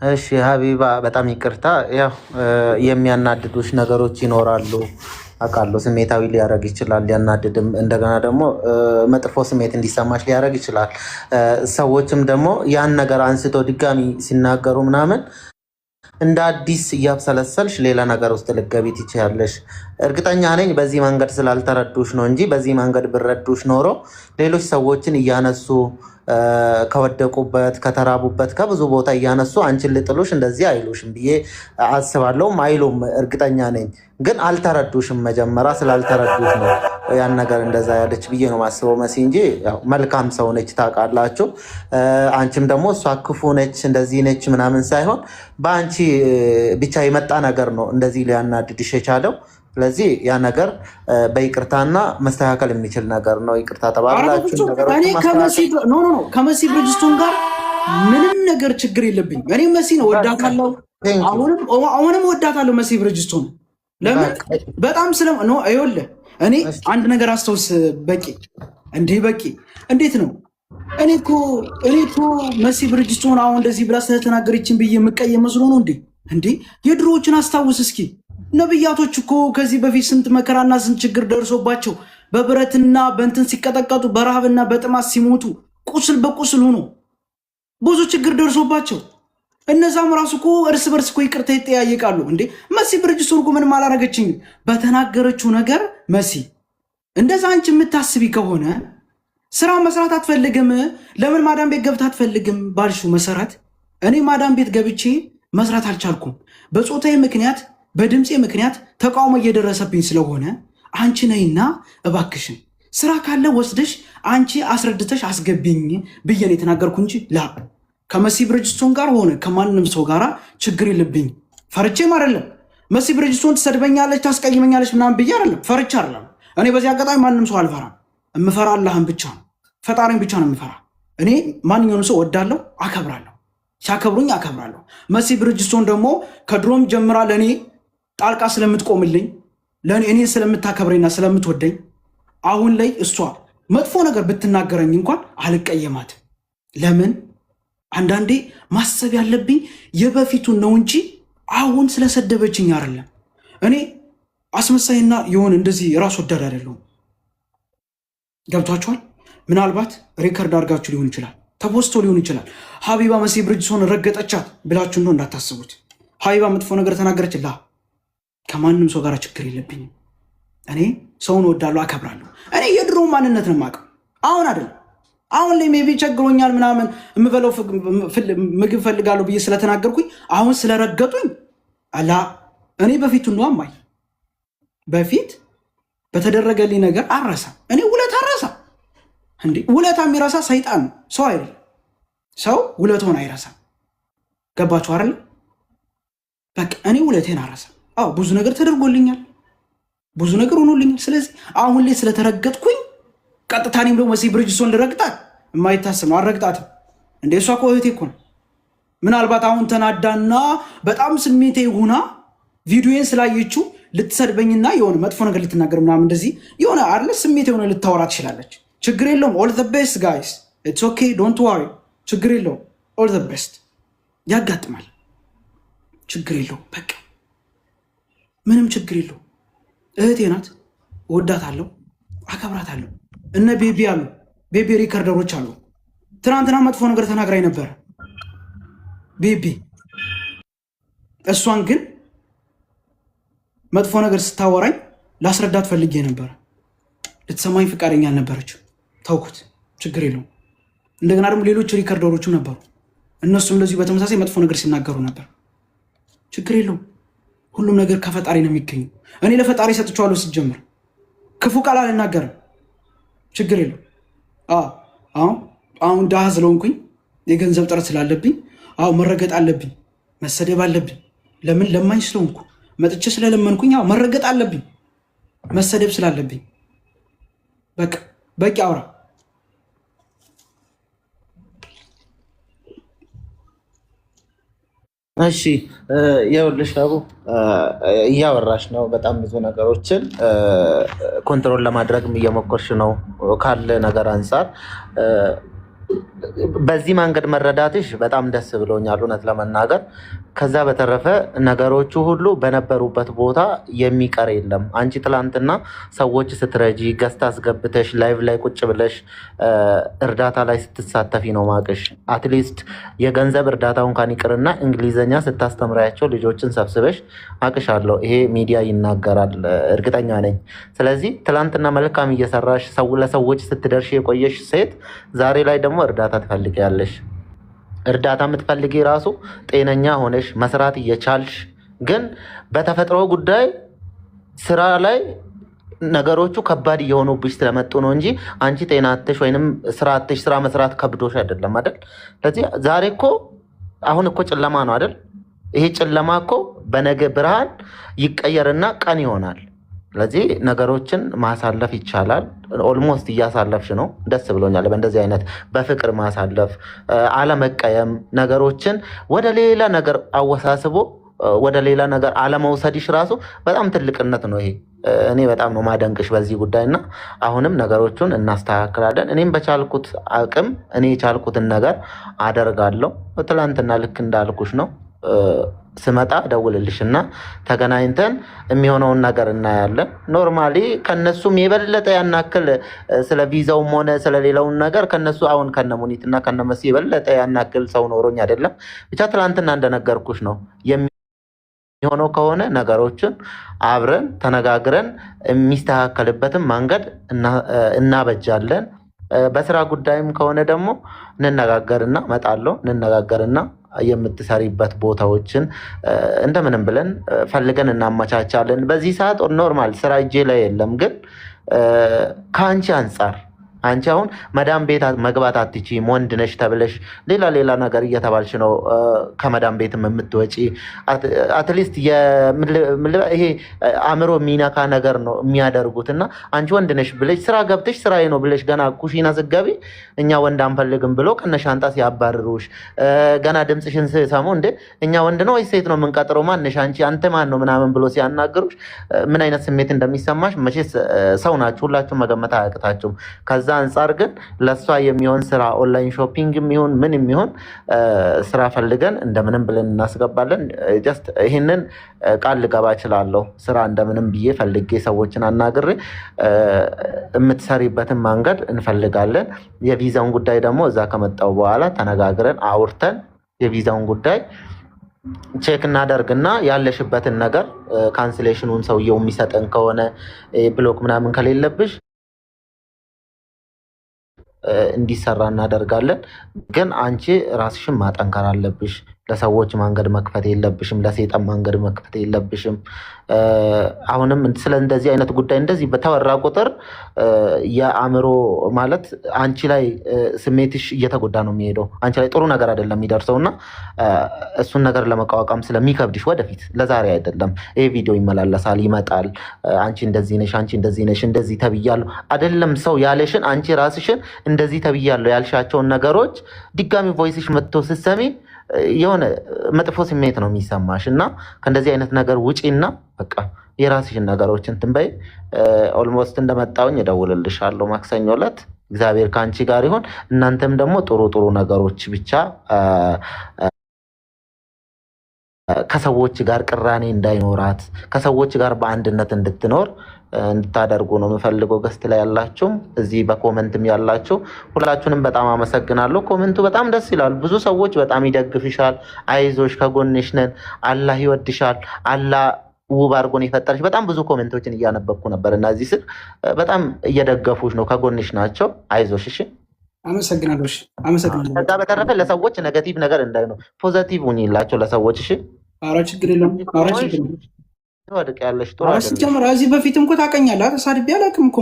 እሺ ሀቢባ በጣም ይቅርታ። ያው የሚያናድዱሽ ነገሮች ይኖራሉ አውቃለሁ። ስሜታዊ ሊያደርግ ይችላል፣ ሊያናድድም፣ እንደገና ደግሞ መጥፎ ስሜት እንዲሰማሽ ሊያደርግ ይችላል። ሰዎችም ደግሞ ያን ነገር አንስቶ ድጋሚ ሲናገሩ ምናምን እንደ አዲስ እያብሰለሰልሽ ሌላ ነገር ውስጥ ልትገቢ ትችያለሽ። እርግጠኛ ነኝ በዚህ መንገድ ስላልተረዱሽ ነው እንጂ በዚህ መንገድ ብረዱሽ ኖሮ ሌሎች ሰዎችን እያነሱ ከወደቁበት ከተራቡበት ከብዙ ቦታ እያነሱ አንቺን ልጥሉሽ እንደዚህ አይሉሽም ብዬ አስባለሁም አይሉም፣ እርግጠኛ ነኝ። ግን አልተረዱሽም። መጀመሪያ ስላልተረዱሽ ነው ያን ነገር እንደዛ ያለች ብዬ ነው ማስበው መሲ እንጂ ያው መልካም ሰው ነች ታውቃላችሁ። አንቺም ደግሞ እሷ ክፉ ነች እንደዚህ ነች ምናምን ሳይሆን በአንቺ ብቻ የመጣ ነገር ነው እንደዚህ ሊያናድድሽ የቻለው። ስለዚህ ያ ነገር በይቅርታና መስተካከል የሚችል ነገር ነው። ይቅርታ ተባብላችሁ ከመሲ ብርጅስቶን ጋር ምንም ነገር ችግር የለብኝ። እኔ መሲ ነው ወዳታለሁ፣ አሁንም ወዳታለሁ መሲ ብርጅስቶን። ለምን በጣም ስለ ነው አይወለ እኔ አንድ ነገር አስተውስ በቂ እንዴት ነው እኔ እኮ መሲ ብርጅስቶን አሁን እንደዚህ ብላ ስለተናገረችን ብዬ የምቀየም መስሎ ነው እንዴ? የድሮዎችን አስታውስ እስኪ። ነብያቶች እኮ ከዚህ በፊት ስንት መከራና ስንት ችግር ደርሶባቸው በብረትና በእንትን ሲቀጠቀጡ በረሃብና በጥማት ሲሞቱ ቁስል በቁስል ሆኖ ብዙ ችግር ደርሶባቸው እነዛም ራሱ እኮ እርስ በርስ እኮ ይቅርታ ይጠያየቃሉ እንዴ። መሲ ብርጅስቶን እኮ ምንም አላረገችኝም በተናገረችው ነገር። መሲ እንደዛ አንቺ የምታስቢ ከሆነ ስራ መስራት አትፈልግም? ለምን ማዳም ቤት ገብታ አትፈልግም ባልሽው መሰረት እኔ ማዳም ቤት ገብቼ መስራት አልቻልኩም። በጾታዬ ምክንያት በድምፄ ምክንያት ተቃውሞ እየደረሰብኝ ስለሆነ አንቺ ነይና እባክሽን ስራ ካለ ወስደሽ አንቺ አስረድተሽ አስገቢኝ ብዬ ነው የተናገርኩ እንጂ ከመሲ ብርጅስቶን ጋር ሆነ ከማንም ሰው ጋር ችግር የለብኝ። ፈርቼም አይደለም። መሲ ብርጅስቶን ትሰድበኛለች ታስቀይመኛለች ምናምን ብዬ አይደለም፣ ፈርቼ አይደለም። እኔ በዚህ አጋጣሚ ማንም ሰው አልፈራም። እምፈራ አላህን ብቻ ነው፣ ፈጣሪን ብቻ ነው የምፈራ። እኔ ማንኛውንም ሰው ወዳለሁ፣ አከብራለሁ፣ ሲያከብሩኝ አከብራለሁ። መሲ ብርጅስቶን ደግሞ ከድሮም ጀምራ ለእኔ ጣልቃ ስለምትቆምልኝ እኔ ስለምታከብረኝና ስለምትወደኝ አሁን ላይ እሷ መጥፎ ነገር ብትናገረኝ እንኳን አልቀየማትም። ለምን አንዳንዴ ማሰብ ያለብኝ የበፊቱን ነው እንጂ አሁን ስለሰደበችኝ አይደለም። እኔ አስመሳይና የሆነ እንደዚህ ራስ ወዳድ አይደለሁም። ገብቷችኋል? ምናልባት ሪከርድ አድርጋችሁ ሊሆን ይችላል፣ ተፖስቶ ሊሆን ይችላል። ሀቢባ መሲ ብርጅስቶን ረገጠቻት ብላችሁ ነው እንዳታስቡት። ሀቢባ መጥፎ ነገር ተናገረች ከማንም ሰው ጋር ችግር የለብኝም። እኔ ሰውን ወዳለሁ፣ አከብራለሁ። እኔ የድሮ ማንነት ነው የማውቀው፣ አሁን አይደለም። አሁን ላይ ሜቢ ቸግሮኛል ምናምን የምበለው ምግብ ፈልጋለሁ ብዬ ስለተናገርኩኝ አሁን ስለረገጡኝ እኔ በፊቱ ነው አማኝ በፊት በተደረገልኝ ነገር አረሳ። እኔ ውለታ አረሳ እንዴ? ውለታ የሚረሳ ሰይጣን ነው፣ ሰው አይደለም። ሰው ውለታውን አይረሳ። ገባችሁ አይደል? በቃ እኔ ውለቴን አረሳ። ብዙ ነገር ተደርጎልኛል፣ ብዙ ነገር ሆኖልኛል። ስለዚህ አሁን ላይ ስለተረገጥኩኝ ቀጥታ እኔም ደግሞ መሲ ብርጅስቶን ልረግጣት የማይታሰብ ነው። አልረግጣትም እንደ እሷ እኮ እህቴ እኮ ነው። ምናልባት አሁን ተናዳና በጣም ስሜቴ ሆና ቪዲዮን ስላየችው ልትሰድበኝና የሆነ መጥፎ ነገር ልትናገር ምናምን እንደዚህ የሆነ አለ ስሜቴ የሆነ ልታወራ ትችላለች። ችግር የለውም። ኦል ዘ ቤስት ጋይስ፣ ኢትስ ኦኬ ዶንት ዋሪ። ችግር የለውም። ኦል ዘ ቤስት ያጋጥማል። ችግር የለውም። በቃ ምንም ችግር የለውም። እህቴ ናት፣ እወዳታለሁ፣ አከብራታለሁ። እነ ቤቢ አሉ፣ ቤቢ ሪከርደሮች አሉ። ትናንትና መጥፎ ነገር ተናግራኝ ነበረ ቤቢ። እሷን ግን መጥፎ ነገር ስታወራኝ ላስረዳት ፈልጌ ነበረ። ልትሰማኝ ፈቃደኛ አልነበረችም። ተውኩት፣ ችግር የለውም። እንደገና ደግሞ ሌሎች ሪከርደሮችም ነበሩ፣ እነሱም እንደዚሁ በተመሳሳይ መጥፎ ነገር ሲናገሩ ነበር። ችግር የለውም። ሁሉም ነገር ከፈጣሪ ነው የሚገኙ። እኔ ለፈጣሪ ሰጥቼዋለሁ። ሲጀምር ክፉ ቃል አልናገርም። ችግር የለውም። አሁን ድሃ ስለሆንኩኝ የገንዘብ ጥረት ስላለብኝ መረገጥ አለብኝ፣ መሰደብ አለብኝ። ለምን ለማኝ ስለሆንኩ መጥቼ ስለለመንኩኝ መረገጥ አለብኝ፣ መሰደብ ስላለብኝ። በቂ አውራ። እሺ ይኸውልሽ አቡ እያወራሽ ነው። በጣም ብዙ ነገሮችን ኮንትሮል ለማድረግም እየሞከርሽ ነው ካለ ነገር አንጻር በዚህ መንገድ መረዳትሽ በጣም ደስ ብሎኛል እውነት ለመናገር። ከዛ በተረፈ ነገሮቹ ሁሉ በነበሩበት ቦታ የሚቀር የለም። አንቺ ትላንትና ሰዎች ስትረጂ ገዝታ አስገብተሽ ላይቭ ላይ ቁጭ ብለሽ እርዳታ ላይ ስትሳተፊ ነው ማቅሽ። አትሊስት የገንዘብ እርዳታውን እንኳን ይቅርና እንግሊዘኛ ስታስተምሪያቸው ልጆችን ሰብስበሽ አቅሻለሁ። ይሄ ሚዲያ ይናገራል እርግጠኛ ነኝ። ስለዚህ ትላንትና መልካም እየሰራሽ ለሰዎች ስትደርሽ የቆየሽ ሴት ዛሬ ላይ ደግሞ እርዳታ ትፈልጊያለሽ። እርዳታ የምትፈልጊ ራሱ ጤነኛ ሆነሽ መስራት እየቻልሽ ግን በተፈጥሮ ጉዳይ ስራ ላይ ነገሮቹ ከባድ እየሆኑብሽ ስለመጡ ነው እንጂ አንቺ ጤና አጥተሽ ወይንም ስራ አጥተሽ ስራ መስራት ከብዶሽ አይደለም አይደል? ስለዚህ ዛሬ እኮ አሁን እኮ ጨለማ ነው አይደል? ይሄ ጨለማ እኮ በነገ ብርሃን ይቀየርና ቀን ይሆናል። ስለዚህ ነገሮችን ማሳለፍ ይቻላል። ኦልሞስት እያሳለፍሽ ነው። ደስ ብሎኛል። በእንደዚህ አይነት በፍቅር ማሳለፍ፣ አለመቀየም፣ ነገሮችን ወደ ሌላ ነገር አወሳስቦ ወደ ሌላ ነገር አለመውሰድሽ ራሱ በጣም ትልቅነት ነው። ይሄ እኔ በጣም ነው ማደንቅሽ በዚህ ጉዳይ እና አሁንም ነገሮቹን እናስተካክላለን። እኔም በቻልኩት አቅም እኔ የቻልኩትን ነገር አደርጋለሁ። ትላንትና ልክ እንዳልኩሽ ነው ስመጣ ደውልልሽ እና ተገናኝተን የሚሆነውን ነገር እናያለን። ኖርማሊ ከነሱም የበለጠ ያናክል ስለ ቪዛውም ሆነ ስለሌላውን ነገር ከነሱ አሁን ከነሙኒት እና ከነመሲ የበለጠ ያናክል ሰው ኖሮኝ አይደለም። ብቻ ትላንትና እንደነገርኩሽ ነው የሚሆነው ከሆነ ነገሮችን አብረን ተነጋግረን የሚስተካከልበትን መንገድ እናበጃለን። በስራ ጉዳይም ከሆነ ደግሞ እንነጋገርና እመጣለሁ እንነጋገርና የምትሰሪበት ቦታዎችን እንደምንም ብለን ፈልገን እናመቻቻለን። በዚህ ሰዓት ኖርማል ስራ እጄ ላይ የለም፣ ግን ከአንቺ አንጻር አንቺ አሁን መዳም ቤት መግባት አትችይም፣ ወንድ ነሽ ተብለሽ ሌላ ነገር እየተባልሽ ነው ከመዳም ቤትም የምትወጪ። አትሊስት ይሄ አእምሮ የሚነካ ነገር ነው የሚያደርጉት እና አንቺ ወንድ ነሽ ብለሽ ስራ ገብተሽ ስራዬ ነው ብለሽ ገና ኩሽና ስትገቢ እኛ ወንድ አንፈልግም ብሎ ከነሻንጣ ሲያባርሩሽ፣ ገና ድምፅሽን ስሰሙ እንዴ እኛ ወንድ ነው ወይ ሴት ነው የምንቀጥረው? ማንሽ አንቺ አንተ ማን ነው ምናምን ብሎ ሲያናግሩሽ ምን አይነት ስሜት እንደሚሰማሽ መቼስ ሰው ናችሁ፣ ሁላችሁም መገመት አያቅታችሁም። ከዛ አንጻር ግን ለሷ የሚሆን ስራ ኦንላይን ሾፒንግ የሚሆን ምን የሚሆን ስራ ፈልገን እንደምንም ብለን እናስገባለን። ጀስት ይህንን ቃል ልገባ እችላለሁ። ስራ እንደምንም ብዬ ፈልጌ ሰዎችን አናግሬ የምትሰሪበትን መንገድ እንፈልጋለን። የቪዛውን ጉዳይ ደግሞ እዛ ከመጣው በኋላ ተነጋግረን አውርተን የቪዛውን ጉዳይ ቼክ እናደርግና ያለሽበትን ነገር ካንስሌሽኑን ሰውየው የሚሰጠን ከሆነ ብሎክ ምናምን ከሌለብሽ እንዲሰራ እናደርጋለን። ግን አንቺ ራስሽን ማጠንከር አለብሽ። ለሰዎች መንገድ መክፈት የለብሽም። ለሴጣን መንገድ መክፈት የለብሽም። አሁንም ስለ እንደዚህ አይነት ጉዳይ እንደዚህ በተወራ ቁጥር የአእምሮ ማለት አንቺ ላይ ስሜትሽ እየተጎዳ ነው የሚሄደው። አንቺ ላይ ጥሩ ነገር አይደለም የሚደርሰው እና እሱን ነገር ለመቋቋም ስለሚከብድሽ ወደፊት ለዛሬ አይደለም ይሄ ቪዲዮ ይመላለሳል ይመጣል። አንቺ እንደዚህ ነሽ፣ አንቺ እንደዚህ ነሽ፣ እንደዚህ ተብያለሁ አይደለም ሰው ያለሽን አንቺ ራስሽን እንደዚህ ተብያለሁ ያልሻቸውን ነገሮች ድጋሚ ቮይስሽ መጥቶ ስትሰሚ የሆነ መጥፎ ስሜት ነው የሚሰማሽ እና ከእንደዚህ አይነት ነገር ውጪና በቃ የራስሽን ነገሮችን ትንበይ። ኦልሞስት እንደመጣውኝ እደውልልሻለሁ ማክሰኞ ዕለት። እግዚአብሔር ከአንቺ ጋር ይሆን። እናንተም ደግሞ ጥሩ ነገሮች ብቻ ከሰዎች ጋር ቅራኔ እንዳይኖራት ከሰዎች ጋር በአንድነት እንድትኖር እንድታደርጉ ነው የምፈልገው። ገስት ላይ ያላችሁም እዚህ በኮመንትም ያላችሁ ሁላችሁንም በጣም አመሰግናለሁ። ኮመንቱ በጣም ደስ ይላል። ብዙ ሰዎች በጣም ይደግፍሻል። አይዞሽ፣ ከጎንሽ ነን፣ አላህ ይወድሻል፣ አላህ ውብ አድርጎን የፈጠረሽ። በጣም ብዙ ኮሜንቶችን እያነበብኩ ነበር እና እዚህ ስር በጣም እየደገፉሽ ነው፣ ከጎንሽ ናቸው። አይዞሽ። እሺ፣ አመሰግናለሁ። ከዛ በተረፈ ለሰዎች ኔጋቲቭ ነገር እንዳይሆን ፖዘቲቭ ሁኚላቸው ለሰዎች። እሺ፣ ኧረ ችግር የለም። ወድቅ ያለሽ ጥሩ ሲጀምር እዚህ በፊትም እኮ ታውቀኛለህ፣ ተሳድቤ አላውቅም እኮ